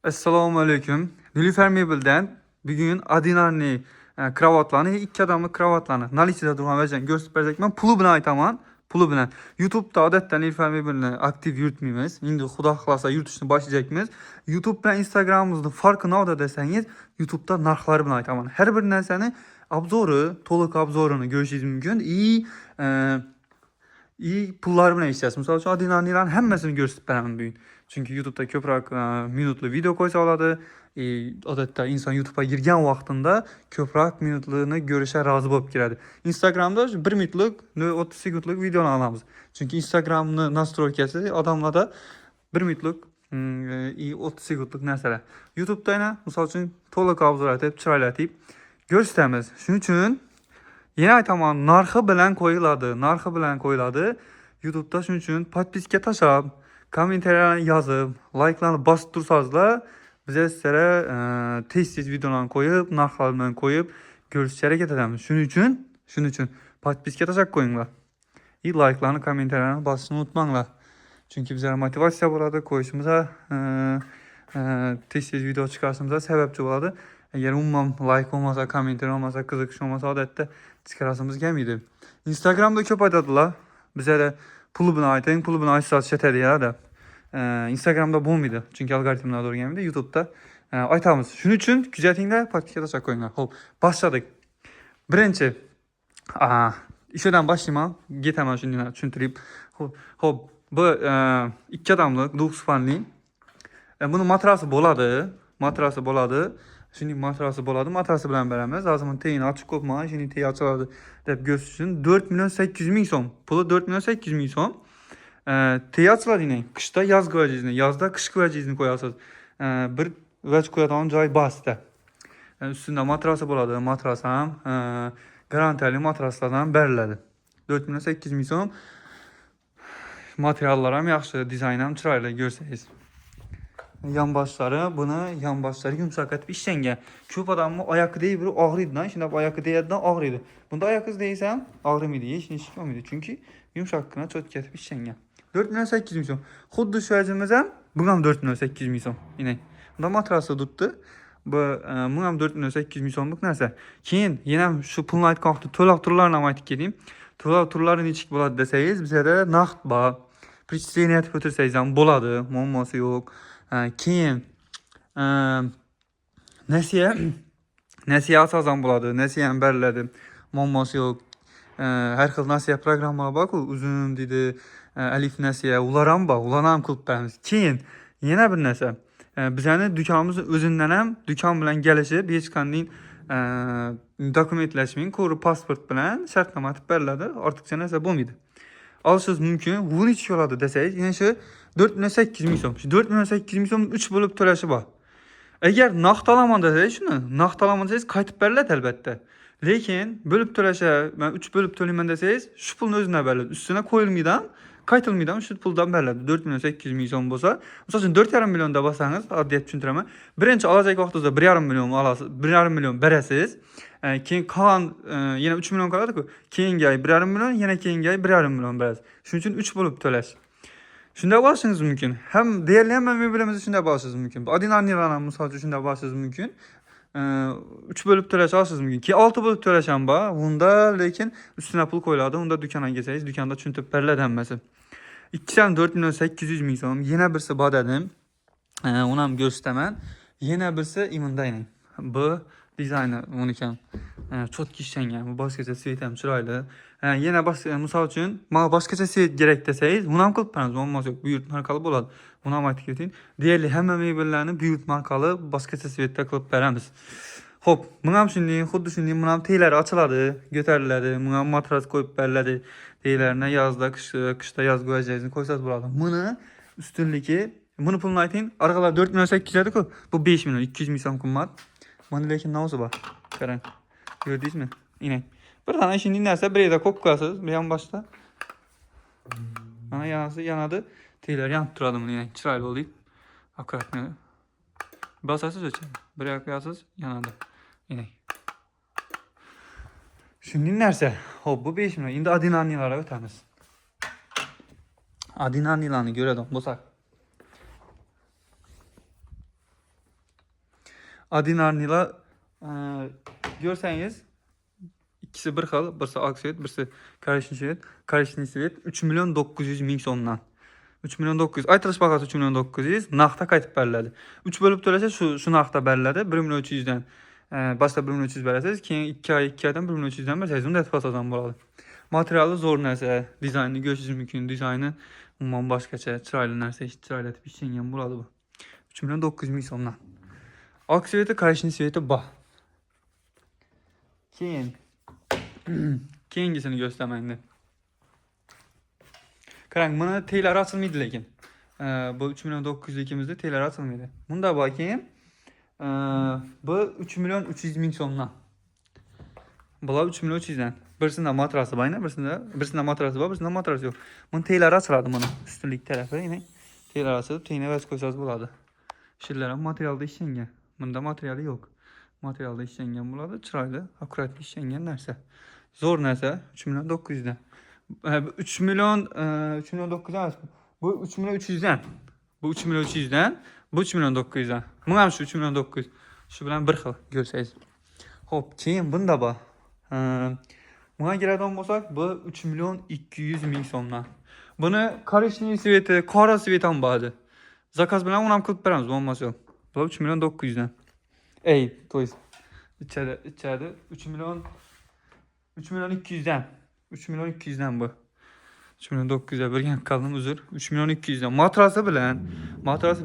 Assalomu alaykum. Nilüfer Mebel'den bugün Adinarni kravatlarını, ikki adamlı kravatlarını nalichida durgan vaziyan ko'rsatib bersakman, puli bilan aytaman. Puli bilan. YouTube'da odatda Nilüfer Mebel'ni aktiv yuritmaymiz. Endi Xudo xolasa yuritishni boshlayapmiz. YouTube bilan Instagram'imizni farqi nimada desangiz, YouTube'da narxlari bilan aytaman. Har bir narsani obzori, to'liq obzorini ko'rishingiz mumkin. İyi pullar bilan ishlaysiz. Misol uchun Adinarnilarni hammasini ko'rsatib beraman bugun. Çünkü YouTube'da ko'proq minutli video qo'ysa oladi. Odatda inson YouTube'a girgan vaqtida ko'proq minutlarni ko'rishga rozi bo'lib kiradi. Instagramda 1 minutlik, 30 sekundlik videolar olamiz. Chunki Instagramni nastroykasi odamlarda 1 minutlik 30 sekundlik narsalar. YouTube'da yana misol uchun to'liq obzor etib, chiroyli etib ko'rsatamiz. Shuning uchun yine aytaman, narxi bilan qo'yiladi. Narxi bilan qo'yiladi. YouTube'da shuning uchun podpiska tashlab, kommentariylarni yozib, like'larni bosib tursangizlar, biz sizlarga tez-tez videolarni qo'yib, narxlar bilan qo'yib ko'rsatishga harakat etamiz. Shuning uchun podpiska tashlab qo'yinglar. Like'larni, kommentariylarni bosishni unutmanglar. Chunki bizlarga motivatsiya bo'ladi, qo'yishimizga tez-tez video chiqarishimizga sababchi bo'ladi. Agar umuman like olmasa, kommenter olmasa, qiziqish olmasa odatda chiqarishimiz kelmaydi. Instagramda ko'p aytadilar. Bizlarga puli bilan ayting, puli bilan aytsangiz chetadi ya deb. Instagramda bo'lmaydi. Chunki algoritmlar o'rganmaydi. YouTube'da aytamiz. Shuning uchun kuzatinglar, podpiska tashlab qo'yinglar. Xo'p, boshladik. Birinchi ishidan boshlayman. Ketaman shunday tushuntirib. Xo'p, bu ikki odamlik, duxspanli. Buni matrasi bo'ladi. Shunday matrasi bo'ladi. Matrasi bilan beramiz. Hozir men teyini ochib qo'yman. Shunday tey ochiladi deb ko'rsatish uchun 4.800.000 so'm. Puli 4.800.000 so'm. Tey ochiladi yine. Qishda yozgi vajizni, yozda qishki vajizni qo'yasiz. Bir vaj qo'yadigan joy bosda. Ustida matrasi bo'ladi. Matras ham garantiyali matraslardan beriladi. 4.800.000 so'm. Materiallar ham yaxshi, dizayn ham chiroyli ko'rsangiz. Yan başları yumuşak etip işlengen. Köp adamı ayakı değil bir ağrıydı lan. Şimdi ayakı değerden ağrıydı. Bunda ayakız değilsem ağrımıydı. Hiç ne çıkmamıydı. Çünkü yumuşak çok etip işlengen. 4.800.000 so'm. Xuddi şu acımız hem bu ham 4.800.000 so'm. Yine. Bunda matrası tuttu. Bu ham 4.800.000 so'mlik narsa. Keyin yine şu pulni aytib qoldi. To'lov turlarini ham aytib ketayim. To'lov turlari nechik bo'ladi desangiz, bizda naqd bor. Prichtleniya etib o'tirsangiz ham bo'ladi. Muammosi yo'q. Keyin nasiya asosan bo'ladi. Nasiya ham beriladi. Muammosi yo'q. Har xil nasiya programmalar bor-ku, uzun deydi, alif nasiya, ular ham bor. Ularni ham qilib beramiz. Keyin yana bir narsa. Bizning do'konimizni o'zidan ham do'kon bilan kelishib, hech qanday dokumentlashmang, ko'ri pasport bilan shartnoma etib beriladi. Ortiqcha narsa bo'lmaydi. Alışınız mümkün. Bu hiç yolladı deseyiz. Yani şu 4.800.000 so'm. Şu 4.800.000 so'm 3 bo'lib to'lashi bor. Agar naqd olaman desangiz shuni, naqd olaman desangiz qaytib beriladi albatta. Lekin bo'lib to'lasha, men 3 bo'lib to'layman desangiz, shu pulni o'zina beriladi. Ustuna qo'yilmaydi, qaytilmaydi, shu puldan beriladi. 4.800.000 so'm bo'lsa, misol uchun 4.5 millionda bo'lsangiz, oddiy tushuntiraman. Birinchi olajak vaqtingizda 1.5 million olasiz, 1.5 million berasiz. Keyin qolgan yana 3 million qoladi-ku. Keyingi oy 1.5 million, yana keyingi oy 1.5 million berasiz. Shuning uchun 3 bo'lib to'lash. Shunda bo'lishingiz mumkin. Ham deyarli hamma mebelimizni shunda bo'lishingiz mumkin. Adinarnilarni misol uchun shunda bo'lishingiz mumkin. 3 bo'lib to'lash olishingiz mumkin. Keyin 6 bo'lib to'lash ham bor. Unda lekin ustuna pul qo'yiladi. Unda do'konga kelsangiz, do'konda tushuntirib beriladi hammasi. İkisi ham 4.800.000 so'm. Yana birisi bor dedim. Uni ham ko'rsataman. Yana birisi imindayning. Bu dizayni unikan. Cho'tki ishlangan. Bu boshqacha svet ham chiroyli. Yana misol uchun, menga boshqacha svet kerak desangiz, buni ham qilib beramiz. Muammosi yo'q. Buyurt markali bo'ladi. Buni ham aytib ketayim. Deyarli hamma mebellarni buyurt markali boshqacha svetda qilib beramiz. Xo'p, buni ham shunday, xuddi shunday, buni ham teylari ochiladi, ko'tariladi. Buni ham matras qo'yib beriladi. Teylarni yozda, qishda yozgi vajizni qo'ysangiz bo'ladi. Buni ustunligi, buni pulini ayting. Arqalar 4.800 edi-ku. Bu 5 million, 200.000 so'm qimmat. Mana lekin navsi bor. Qarang. Ko'rdingizmi? Yine. Bir tane şimdi narsa bir yerda qo'yib qo'yasiz, bu ham boshda. Mana yanadi. Teylar yanib turadi buni, yine chiroyli bo'ldi. Akkuratni bosasiz o'chadi. Bir yoqqa qo'yasiz, yanadi. Yine. Shunday narsa. Xo'p, bu 5 million. Endi Adinarnilarga o'tamiz. Adinarnilarni ko'radigan bo'lsak. Adinarniylar görseniz ikisi bir xil, birisi Aksiyet, birisi Karishniy Svet 3 milyon 900 ming so'mdan. 3 milyon 900. Aytilish bahası 3 milyon 900. Naqdda qaytib beriladi. 3 bo'lib to'lasa shu naqdda beriladi. 1 milyon 300 dan başta 1 milyon 300 berasiz. Keyin 2 ay 2 aydan 1 milyon 300 dan bersangiz unda tasozan bo'ladi. Materiali zo'r narsa. Dizaynini ko'rishingiz mumkin. Dizayni umuman boshqacha, chiroyli narsa, chiroylatib ishlangan bo'ladi bu. 3 milyon 900 ming so'mdan. Aksiyeti Karishniy Sveti bor. Keyingisini göstermem endi. Qarang, buni teylari ochilmaydi lekin. Bu 3 milyon 902'imizde teylari açılmaydı. Bunda bakayım. Bu 3 milyon 300 ming so'mdan. Bular 3 milyon 300'dan. Birisinde matrası var, birisinde matrası var, birisinde matrası yok. Bunun teylari açıladi mana. Üstünlük tarafı yine teylari açılıp teyine vəz qoysanız bo'ladi. Shillar materialda ishlangan. Bunda materiali yo'q. Materialda ishlangan bo'ladi, chiroyli, akkuratli ishlangan narsa. Zo'r narsa 3 milyon 900'dan. 3 milyon 900 emas. Bu 3 milyon 300'dan. Bu 3 milyon 300'dan. Bu 3 milyon 900'dan. Bu ham shu 3 milyon 900. Shu bilan bir xil ko'rsangiz. Xo'p, keyin bunda bor. Buna keladigan bo'lsak, bu 3 milyon 200 ming so'mdan. Buni Karishniy Sveti, qora sveti ham bor. Zakaz bilan uni ham qilib beramiz, bo'lmasa. Bu 3 milyon 900'dan. To есть içeride 3 milyon 200'dan. 3 milyon 200'dan bu. 3 milyon 900'e bergan qoldim, uzr. 3 milyon 200'dan. Matrası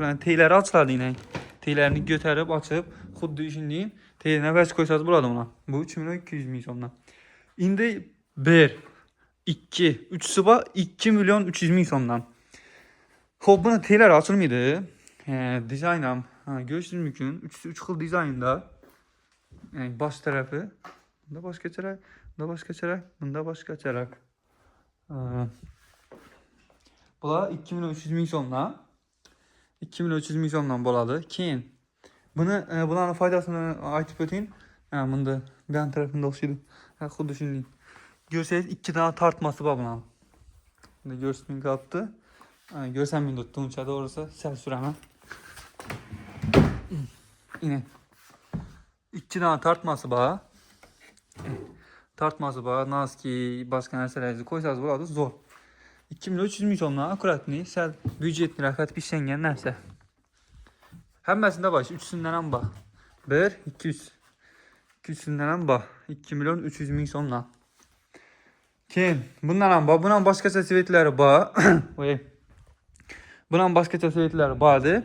bilan teylari ochiladi yine. Teylarini ko'tarib, ochib, xuddi shunday teylarni vach qo'ysangiz bo'ladi buni. Bu 3 milyon 200 ming so'mdan. Endi 1 2 3'si bor 2 milyon 300 ming so'mdan. Xo'p, buni teylari ochilmaydi. Dizayn ham ko'rishingiz mumkin. 3 xil dizaynda. Yani baş tarafı bunda boshqacharoq, bunda boshqacharoq, bunda boshqacharoq. Bular 2 milyon 300 ming so'mdan. 2 milyon 300 ming so'mdan bo'ladi. Keyin bularning foydasini aytib o'tayim. Bunda yan tarafında o'xshaydi. Xuddi shunday. Ko'rsangiz ikki dona tortmasi bor bularning. Bunda ko'rsatmay qolibdi. Ko'rsam endi uncha to'g'risi sal suraman. Yine 2 dona tortmasi bor. Tartması var, naski, başka narsalarni qo'ysangiz bo'ladi, zo'r. 2 milyon 300 ming so'mdan akkuratni, sal byudjetni raqat ishlangan narsa. Hammasida bor, 3'sinden ham bor. 1 2 3. 2'sinden ham bor. 2 milyon 300 ming so'mdan. Keyin bundan ham bor, bundan boshqacha svetlari bor. Bundan boshqacha svetlari bordi.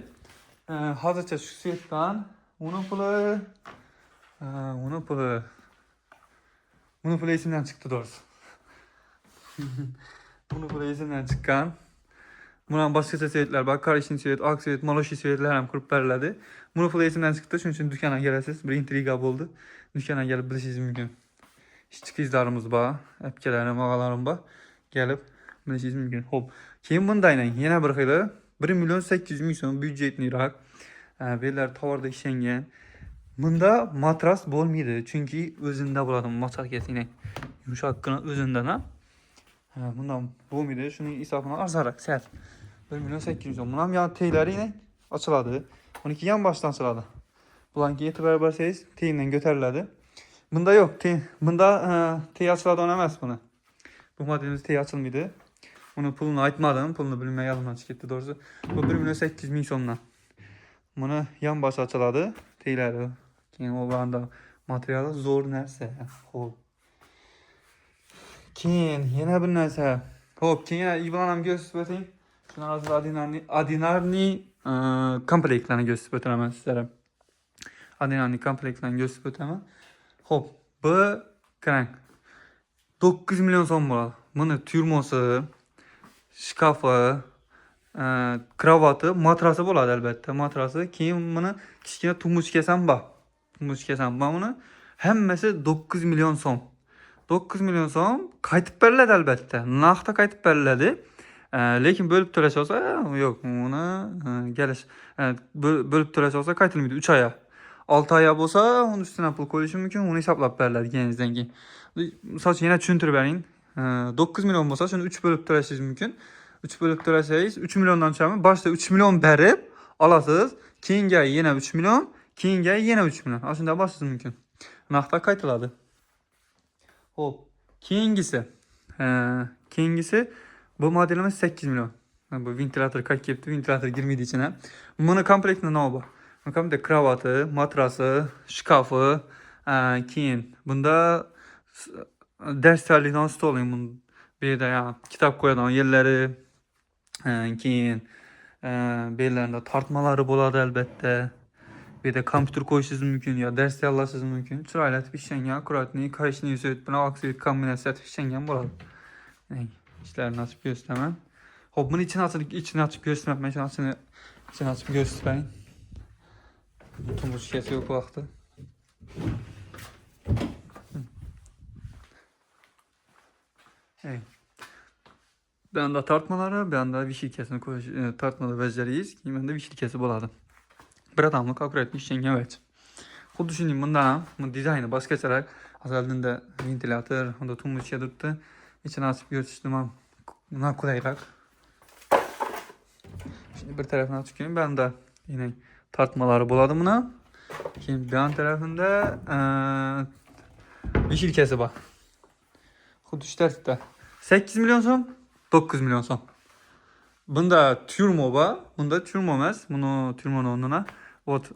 Hozircha shu svetdan uni puli esimden çıktı doğrusu. Bunu puli esimden çıkan. Bundan başqacha svetlar bor. Karishniy Svet, Aksiyet, Maloshiy Svetlar ham qurib beriladi. Bunu puli esimden çıktı. Shuning uchun do'konga kelasiz. Bir intriga bo'ldi. Do'konga kelib bilishingiz mumkin. Ishchi qizlarimiz bor, apkalarim, og'alarim bor. Kelib bilishingiz mumkin. Xo'p, keyin bundaydan yana bir xili 1 milyon 800 ming so'm byudjetliroq. Bellar tovarda ishlangan. Bunda matras bo'lmaydi, chunki o'zida bo'ladi matras yine yumshoqqina o'zidan ham. Bundan bo'lmaydi, shuning hisobidan arzonroq sal 1 milyon 800 so'm. Buni ham yana teylari yine ochiladi. Uniki ham boshdan ochiladi. Bularga e'tibor bersangiz, teyindan ko'tariladi. Bunda yo'q, bunda tey ochiladigan emas buni. Bu modelimiz tey ochilmaydi. Buni pulini aytmadim, pulini bilmay yoldan chiqib ketdi doğrusu. Bu 1 milyon 800 ming so'mdan. Buni yan bosh ochiladi, teylari. Keyin o banda materiali zo'r narsa. Xo'p. Keyin yana bir narsa. Xo'p, keyin Ivan ham ko'rsatib o'tayim. Shundan hozir Adinarniy komplektlarni ko'rsatib o'taman sizlarga. Adinarniy komplektlarni ko'rsatib o'taman. Xo'p, bu qarang. 9 milyon so'm bo'ladi. Buni turmosi, shkafi, kravati, matrasi bo'ladi albatta. Matrasi, keyin buni kichkina tumuchkasi ham bor. Buni hammasi 9 milyon so'm. 9 milyon so'm qaytib beriladi albatta. Naqdda qaytib beriladi. Lekin bo'lib to'lash olsa, yo'q, uni gelish bo'lib to'lash olsa qaytilmaydi 3 oyga. 6 oyga bo'lsa, uni ustidan pul qo'yish mumkin, uni hisoblab beriladi kelganingizdan keyin. Misol yana tushuntirib bering. 9 milyon bo'lsa, shuni 3 bo'lib to'lashingiz mumkin. 3 bo'lib to'lasangiz 3 milliondan tushami? Boshda 3 milyon berib olasiz, keyingi yana 3 milyon, Keyingi yine 3 milyon. Aslında basınız mümkün. Naqdda qaytıladi. Hop. Keyingisi bu modelimiz 8 milyon. Bu ventilator kaç yaptı? Ventilator girmedi içine. Bunun komplektinde ne var? Bunun komplektinde kravatı, matrası, şkafı, keyin bunda ders terlikten stolayım bunun. Bir de ya kitap koyulan yerleri, keyin bellerinde tartmaları boladı elbette. Bir de kompüter koyuşunuz mümkün ya ders yalasınız mümkün. Çıraylat bir şengen, kuratni, karışını yüzüyüt, buna aksiyet kombinasiyat bir şengen boladı. İşlerini açıp göstermem. Hop bunu içini açıp göstermem. Ben şimdi içini açıp göstereyim. Bütün bu şişesi yok vakti. Evet. Bir anda tartmaları, bir anda bir şirketini tartmalı vezleriyiz. Ben de bir şirketi buladım. Bir adamlık akkurat bir şengen evet. Xuddi shunday bundan bu dizayni boshqacharoq. Asalda ventilator, unda tumbuchka turibdi. İçini açıp görüştüm ham qulayroq. Şimdi bir tarafını açıp koyayım. Ben de yine tartmaları buladım buna. Keyin bir yan tarafında bir şirketi var. Xuddi shu tartibda. 8 milyon so'm, 9 milyon so'm. Bunda turmo var. Bunda turmo emas. Buni turmoni o'rnina вот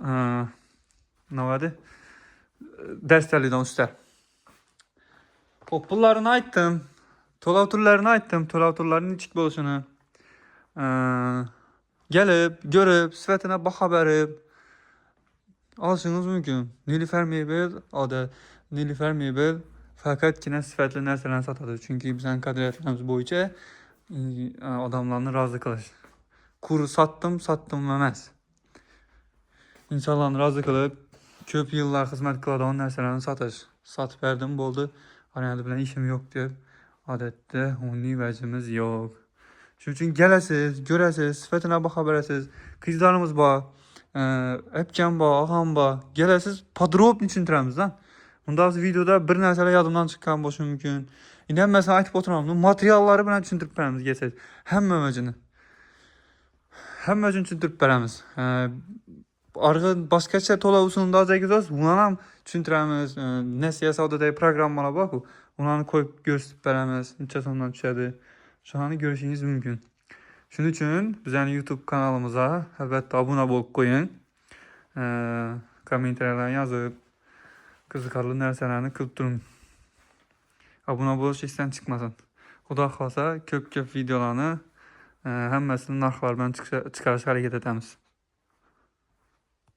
nima deydi? Ders terliğinden üstte. Pullarını aytdim. To'lov turlarini aytdim. To'lov turlarining nechik bo'lishini. Gelip, görüp, sifatına baha berib olishingiz mumkin. Nilüfer Mebel adı Nilüfer Mebel faqatgina sifatli narsalarni sotadi. Chunki bizning qadriyatlarimiz bo'yicha odamlarni rozi qilish. Kur satdım emas. İnsanlarni rozi qilib, ko'p yillar xizmat qiladigan narsalarni sotish. Sotib berdim bo'ldi. Ana bilan ishim yo'q deb odatda uning vajimiz yo'q. Shuning uchun kelasiz, ko'rasiz, sifatini baho berasiz. Qizlarimiz bor, akam bor, og'am bor. Kelasiz, podrobni tushuntiramiz lan. Unda biz videoda bir narsalar yodimdan chiqqan bo'lishi mumkin. Endi hammasini aytib o'tiraman. Materiallari bilan tushuntirib beramiz kelsangiz. Hammamajini tushuntirib beramiz. Arg'in boshqacha to'lov usulida olsangiz, uni ham tushuntiramiz. Nasiya savdodagi programmalar bor-ku, ularni qo'yib ko'rsatib beramiz. Necha so'mdan tushadi. Shuni ko'rishingiz mumkin. Shuning uchun bizning YouTube kanalimizga albatta obuna bo'lib qo'ying. Kommentariylarni yozib, qiziqarli narsalarni qilib turing. Obuna bo'lish esdan chiqmasin. Xudo xolsa ko'p videolarni hammasini narxlar bilan chiqarishga harakat etamiz.